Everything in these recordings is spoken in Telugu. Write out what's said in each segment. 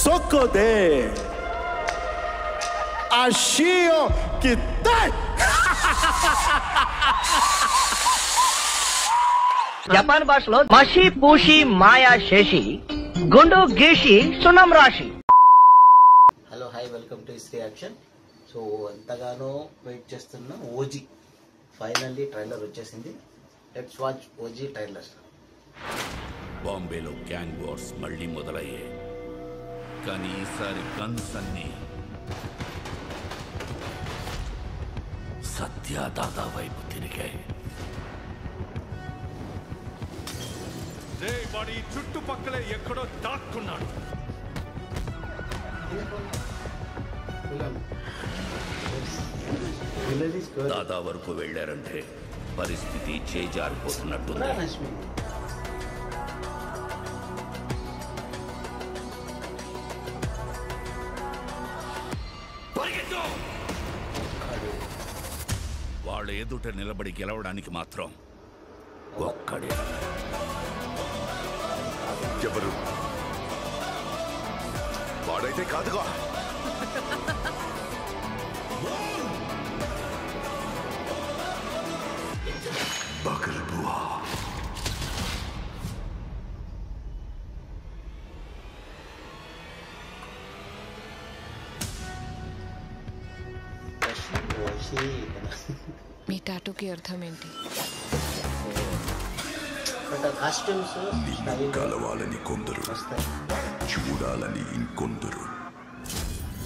Socodé. Ashio Kitai. జపాన్ భాషలో మషి పూషి మాయా శేషి గుండు గీషి సున్నం రాశి. Hello hi welcome to his reaction. So ఎంతగానో వెయిట్ చేస్తున్న ఓజీ ఫైనల్లీ ట్రైలర్ వచ్చేసింది. Let's watch OG trailer. బాంబేలో గ్యాంగ్ వార్స్ మళ్లీ మొదలయ్యాయి. కానీ ఈసారి గన్స్ అన్ని సత్యదాదా వైపు తిరిగాయి. వాడి చుట్టుపక్కలే ఎక్కడో దాక్కున్నాడు. దాదా వరకు వెళ్లారంటే పరిస్థితి చేజారిపోతున్నట్టుంది. వాళ్ళ ఎదుట నిలబడి గెలవడానికి మాత్రం ఒక్కడే. ఎవరు వాడైతే కాదుగా. బకల్బువా మీ టాటూకి అర్థం ఏంటి? కాస్ట్యూమ్స్ కలవాలని కొందరు, చూడాలని ఇంకొందరు,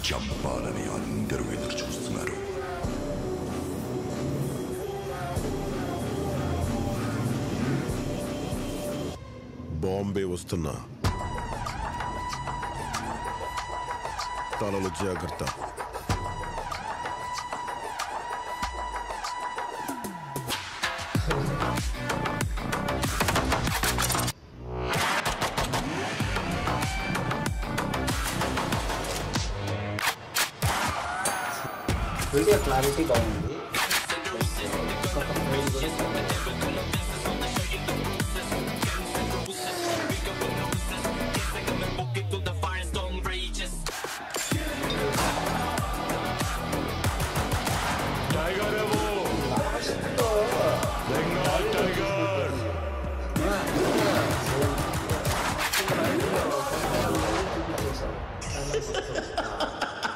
చంపాలని అందరూ ఎదురు చూస్తున్నారు. బాంబే వస్తున్నా, తలలు జాగ్రత్త. వీడియో క్లారిటీ బాగుంది.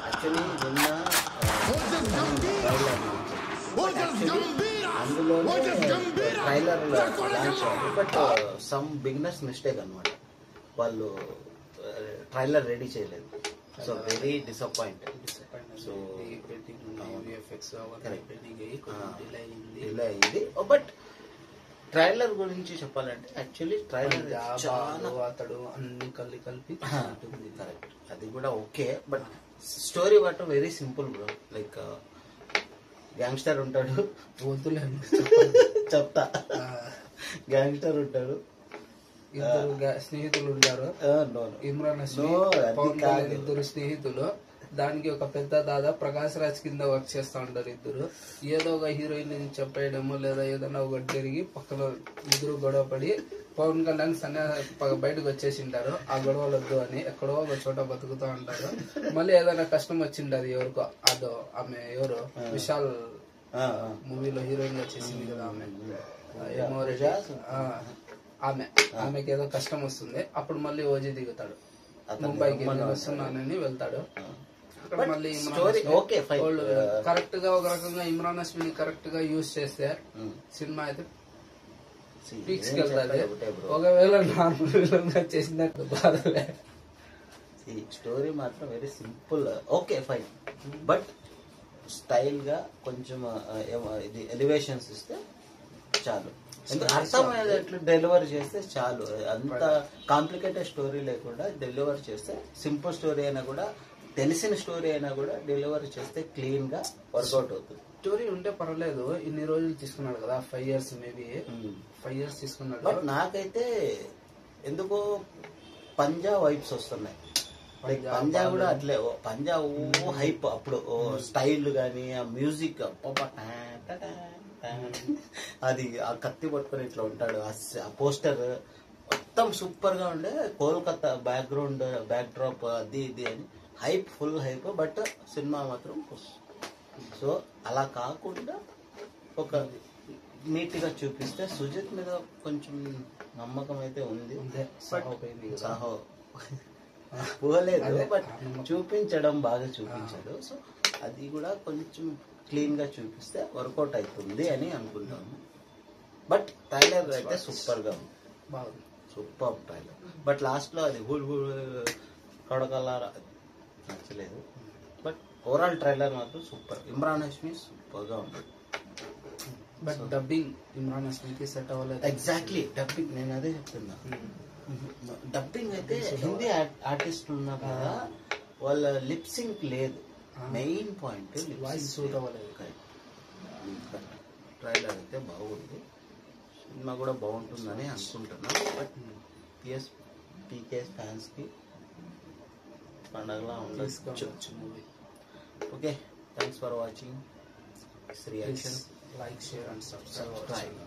యాక్చువల్లీ నిన్న అందులోనే ట్రైలర్ లాంచ్ అయ్యింది. బట్ సమ్ బిగినర్స్ మిస్టేక్ అనమాట, వాళ్ళు ట్రైలర్ రెడీ చేయలేదు. So very disappointed. So delay అయింది. బట్ ట్రైలర్ గురించి చెప్పాలంటే యాక్చువల్లీ ట్రైలర్ అతడు అన్ని కలిపి కరెక్ట్, అది కూడా ఓకే. బట్ స్టోరీ మాత్రం very simple bro. Like gangster ఉంటాడు, చెప్తా, గ్యాంగ్స్టర్ ఉంటాడు, ఇద్దరు స్నేహితులు ఉంటారు. ఇమ్రాన్ హష్మీ, పవన్ కళ్యాణ్ ఇద్దరు స్నేహితులు. దానికి ఒక పెద్ద దాదా ప్రకాష్ రాజ్ కింద వర్క్ చేస్తా ఉంటారు ఇద్దరు. ఏదో ఒక హీరోయిన్ చంపేయడము లేదా ఏదైనా ఒకటి జరిగి పక్కన ఇద్దరు గొడవ పడి పవన్ కళ్యాణ్ బయటకు వచ్చేసింటారు. ఆ గొడవలు వద్దు అని ఎక్కడో ఒక చోట బతుకుతూ ఉంటారు. మళ్ళీ ఏదైనా కష్టం వచ్చిండదు ఎవరికో. అదో ఆమె ఎవరు, విశాల్ మూవీలో హీరోయిన్ గా చేసింది కదా ఆమె, ఏమో ఆమెకి ఏదో కష్టం వస్తుంది. అప్పుడు మళ్ళీ ఓజీ దిగుతాడు, ముంబైకి వస్తున్నానని వెళ్తాడు. అక్కడ మళ్ళీ కరెక్ట్ గా ఒక రకంగా ఇమ్రాన్ హష్మీని కరెక్ట్ గా యూజ్ చేస్తే సినిమా అయితే పీక్స్ కి వెళ్తాది. ఒకవేళ నార్మల్ చేసినట్టు బాధలే. స్టోరీ మాత్రం very simple, okay fine. But style గా కొంచెం ఇది ఎలివేషన్స్ ఇస్తే చాలు, అర్థమయ్యేటట్లు డెలివర్ చేస్తే చాలు. అంత కాంప్లికేటెడ్ స్టోరీ లేకుండా డెలివర్ చేస్తే, సింపుల్ స్టోరీ అయినా కూడా, తెలిసిన స్టోరీ అయినా కూడా డెలివర్ చేస్తే క్లీన్ గా వర్కౌట్ అవుతుంది. స్టోరీ ఉంటే పర్వాలేదు. ఇన్ని రోజులు తీసుకున్నాడు కదా, 5 years మేబీ 5 years తీసుకున్నాడు. బట్ నాకైతే ఎందుకో పంజాబ్ వైబ్స్ వస్తున్నాయి. లైక్ పంజాబ్ కూడా అట్లే, పంజాబ్ హైప్ అప్పుడు స్టైల్ గానీ ఆ మ్యూజిక్ అది ఆ కత్తి పట్టుకొని ఇట్లా ఉంటాడు, ఆ పోస్టర్ మొత్తం సూపర్ గా ఉండే, కోల్కతా బ్యాక్గ్రౌండ్ బ్యాక్ డ్రాప్ అది ఇది అని hype, full hype. But cinema మాత్రం సో అలా కాకుండా ఒక నీట్ గా చూపిస్తే సుజిత్ మీద కొంచెం నమ్మకం అయితే ఉంది. సాహో పోలేదు, బట్ చూపించడం బాగా చూపించాడు. సో అది కూడా కొంచెం క్లీన్ గా చూపిస్తే వర్కౌట్ అవుతుంది అని అనుకుంటాను. బట్ ట్రైలర్ అయితే సూపర్ గా ఉంది, సూపర్ ట్రైలర్. బట్ లాస్ట్ లో అది కడకల్లా నచ్చలేదు. బట్ ఓవరాల్ ట్రైలర్ మాత్రం సూపర్. ఇమ్రాన్ హష్మీ సూపర్ గా ఉంది. బట్ డబ్బింగ్ ఇమ్రాన్ హష్మీకి సెట్ అవ్వలేదు. ఎగ్జాక్ట్లీ డబ్బింగ్, నేను అదే చెప్తున్నా. డబ్బింగ్ అయితే హిందీ ఆర్టిస్టులు ఉన్నా కదా, వాళ్ళ లిప్సింగ్ లేదు. మెయిన్ పాయింట్ వాయిస్ సూట్ అవ్వలేదు. ట్రైలర్ అయితే బాగుంది, సినిమా కూడా బాగుంటుందని అనుకుంటున్నా. బట్ పీకే ఫ్యాన్స్ కి పండగలా ఉండొచ్చు movie. Okay, thanks for watching. Reaction, like, share and subscribe.